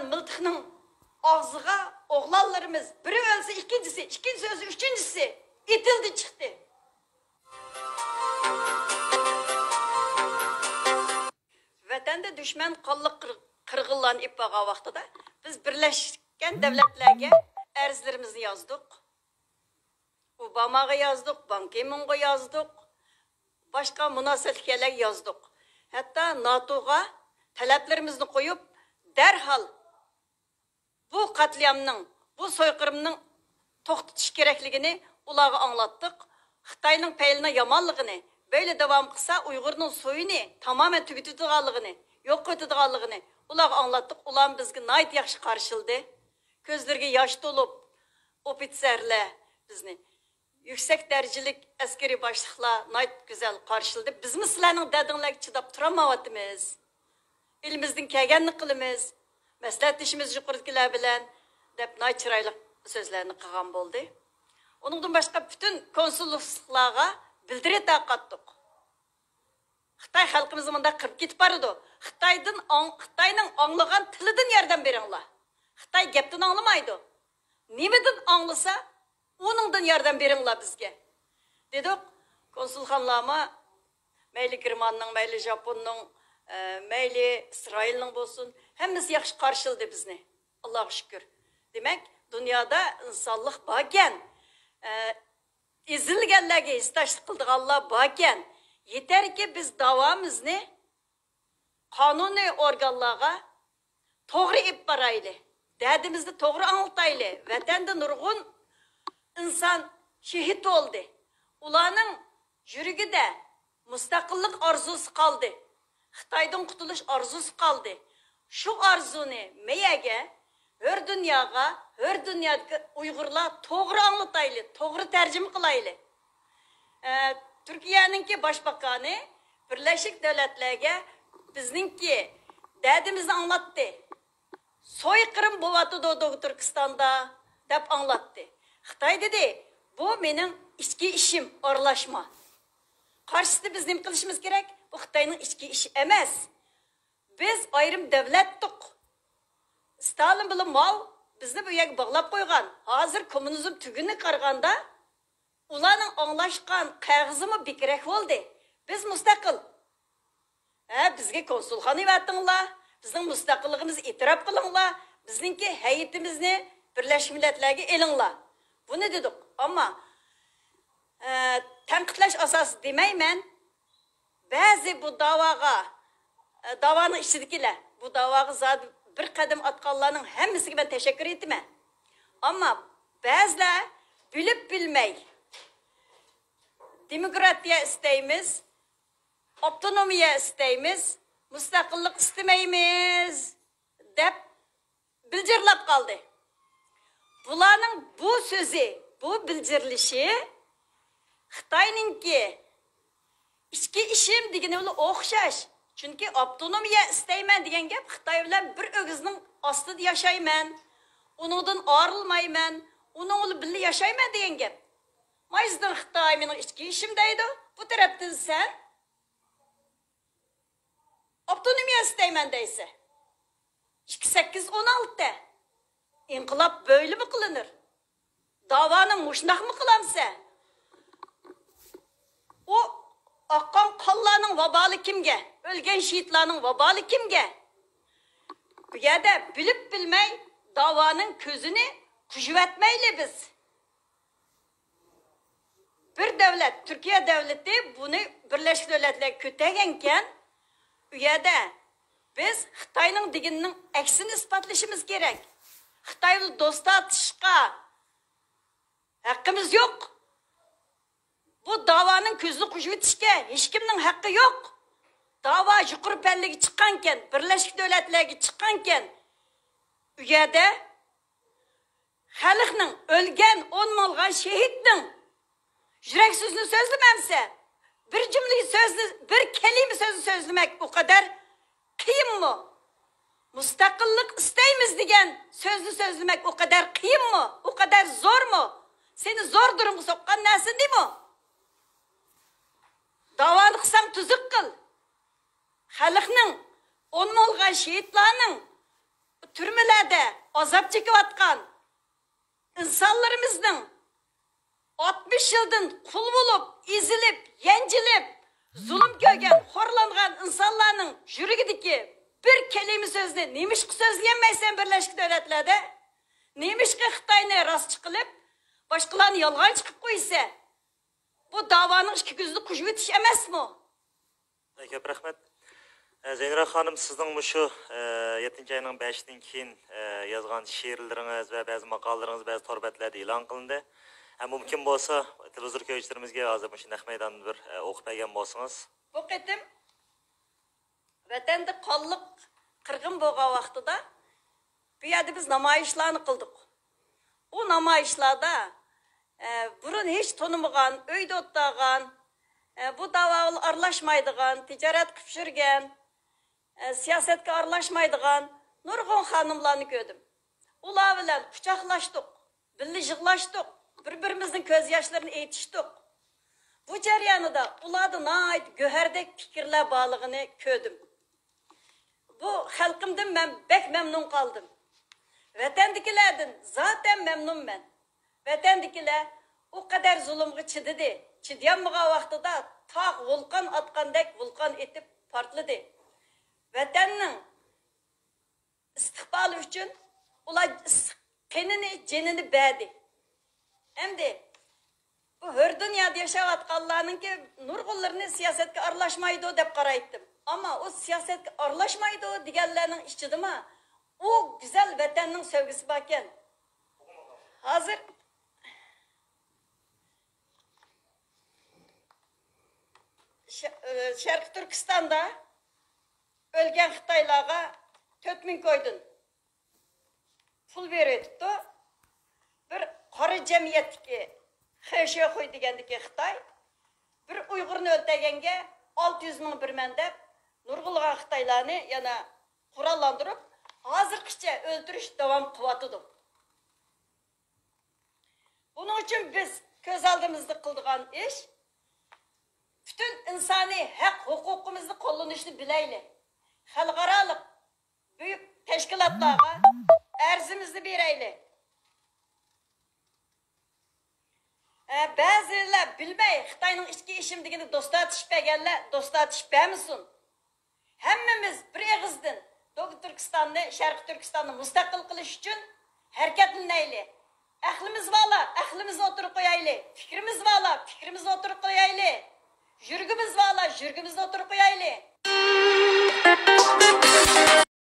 atılgan mıltıkның ağzıga oğlanlarımız biri ölse ikincisi, ikinci ölse üçüncüsü itildi çıktı. Vatanda düşman qonliq qirg'inlarni ipaga vaqtida biz Birleşken Devletlerge arzlarimizni yozdik. Obamaga yozdik, Ban Ki-moonga yozdik. Başka münasebetler yazdık. Hatta NATO'ga talaplarımızı koyup derhal bu katliamның, bu soykırımның to'xtatish kerakligini ularga anlattık. Xitoyning payline yamanligini, böyle devam qilsa Uyg'urning soyini tamamen tugitadiganligini, yo'q qiladiganligini ularga anlattık. Ular bizga nayt yaxshi qarshildi. Ko'zlariga yosh to'lib, ofitserlar bizni yüksek derecelik askeri başlıkla nayt güzel karşıladı. Biz mi sizlerinin dedinlerine çıdap duramavatımız? Elimizden kelgenlik kılımız. Mesleğetleşimiz yukarıdakiler bilen dep nayt çıraylık sözlerini kıgan oldu. Onundan başka bütün konsolosluklara bildiri takattık. Xitay halkımızın bunda kırıp gitip barıdı. Xitay'nın anlayan tılıdın yerden berinler. Xitay gepten anlamaydı. Nimeden anlasa onundan yardım berinler bizge. Dedik, konsulxanlama, meyli Germanның, meyli Japonның, meyli İsrail'nin bolsun, hemmisi yaxşı karşıldı bizni. Allah'a şükür. Demek, dünyada insanlık bakken, izilgenlerge istaşlık kıldık Allah bakken, yeter ki biz davamızını kanuni organlarga doğru ip baraylı, derdimizni doğru anlataylı, vatanda nurgun insan şehit oldu. Ularning yuragida mustaqillik arzusi qaldı. Xitoydan qutulish arzusi qaldı. Shu arzuni meyaga, hör dunyodagi Uyg'urlar to'g'ri anglatayli, to'g'ri tarjima qilayli. Turkiyaninki boshbaqani Birleşik Devletlerge bizningki derdimizni anlatdı. Soykırım bo'layotdi Turkistonda deb anlatdı. Xitoy dedi, bu mening ichki ishim, aralashma. Qarshısida biz nima qilishimiz kerak? Bu Xitoyning ichki ishi emas. Biz ayrim davlatdik. Stalin bilan Mao bizni bu yerga bog'lab qo'ygan. Hozir kommunizm tugini qaraganda ularning anglashgan qog'ozimi bekrak bo'ldi. Biz mustaqil. Bizga konsulxona yaratdinglar. Bizning mustaqilligimizni e'tirof qilinglar. Bizningki hayitimizni Birleşmiş Milletler'e elinglar. Bunu dedik ama tanqidlash asası demeymen, bazı bu davanın içindekiler, bu davaga zaten bir kadem atqanlarning hemmisiga ben teşekkür etmem. Ama bazılar bilip bilmey, demokratiya isteymiz, otonomiya isteymiz, müstakillik istemeymiz, dep bildirlap kaldı. Bularning bu sözü, bu bildirilişi Xitoyninki ichki ishim degani ular o'xshash. Chunki avtonomiya istayman degan gap Xitoy bilan bir o'gizning ostida yashayman, uningdan ayrilmayman, uning bilan birga yashayman degan gap. Mayizdan Xitoy mening ichki ishim deydi. Bu tarafdan sen avtonomiya istayman deysa. 2816'da İnqilab böyle mi kılınır? Davanın muşnak mı kılamsa? O aqqan qonlarning vabali kimge? Ölgen şehitlarning vabali kimge? Bu yerda bilip bilmey davanın közünü kuşuvetmeyle biz. Bir devlet, Türkiye devleti bunu Birleşik Devletler kötegenken bu yerda biz Xitoyning deganning aksini isbotlashimiz kerak. Xitoyni do'stga atishga haqqimiz yok. Bu davanın közünü kuşup etişke hiç kimnin hakkı yok. Dava yukarı pellegi çıkanken, Birleşik Devletler'e çıkanken, u yerda xalqning ölgen 10 milyon şehitning yürek sözünü sözlememse, bir cümleyi sözlü, bir kelime sözü sözlemek o kadar kıyım mı? Müstakillik isteyimiz diyen sözlü sözlemek o kadar kıyım mı? O kadar zor mu? Seni zor durumda sokkan nesin değil mi? Davanı kısan tuzuk kıl. Halkının, 10 milyon şehitlerinin türmeler yerlerde azap çekivatkan insanlarımızın 60 yıldan kul bulup, izilip, yencilip, zulüm görgen, horlangan insanların jürigideki bir kelime sözünü neymişki sözleyemeysen Birleşik Devletler'de, neymişki Xitay'ını rast çıkılıp, başkalarını yalgan çıkıp koysa, bu davanın iki gözlü kuşu bitiş emez mi? Köp rahmet. Zeynep Hanım, sizin şu 7. ayının 5'ten keyin yazgan şiirleriniz ve bazı maqalalarınız bazı torbetlerde ilan kılındı. Mümkün olsa televizyon köylülerimizge hazır mısın meydanını bir okup bergen bolsanız. Bu ketim vatanda qolliq qirg'in bo'lgan vaqtida bu yerda biz namoyishlarni qildik. O namoyishlarda burun hech tanımagan, uyda o'tgan, bu da'voga aralashmaydigan, tijorat qilib yurgan, siyosatga aralashmaydigan nurg'un xonimlarni ko'rdim. Ular bilan quchoqlashdik, birga yig'lashdik, bir-birimizning ko'z yoshlarini aytishdik. Bu jarayonida ularda nayt go'hardek fikrlar borligini ko'rdim. Bu xalqimdan men bek memnun qoldim. Vatandagilardan zaten memnunman. Vatandagilar o kadar zulmga chididi. Chidyanmagan vaqtida tog' vulqon atgandek vulqon etib portladi. Vatanning istiqboli uchun ular qinini, jinini berdi. Endi bu hür dünyada yaşayotganlarninki nurg'unlarni siyosatga aralashmaydi deb qaraydim. Ama o siyosatga aralashmaydi deganlarning ichidami o güzel vatanning sevgisi bor ekan. Hozir Sharq Turkistonda o'lgan Xitoylarga 4000 koydun pul beribdi. Bir qora jamiyatdagi Xeşoxoy degandiki Xitoy bir Uyg'urni o'ldirganga 600 ming birman deb nurg'ulg'an Xitoylarni yana qurollantirib, hozirgacha o'ldirish davom qilyotdi. Buning uchun biz ko'z oldimizda qildigan ish bütün insoniy haq huquqimizni qo'llanishni bilaylik. Xalqaroliq büyük tashkilotlarga arzimizni beraylik. Bazılar bilmey Xitayning ichki ishim degani do'statish berganlar do'statish bermisin. Hammamiz bir og'izdan Turkistonni, Sharq Turkistonni mustaqil qilish uchun harakatlanaylik. Ahlimiz valla, ahlimizni o'tirib qo'yaylik. Fikrimiz valla, fikrimizni o'tirib qo'yaylik. Yurgimiz valla, yurgimizni o'tirib qo'yaylik.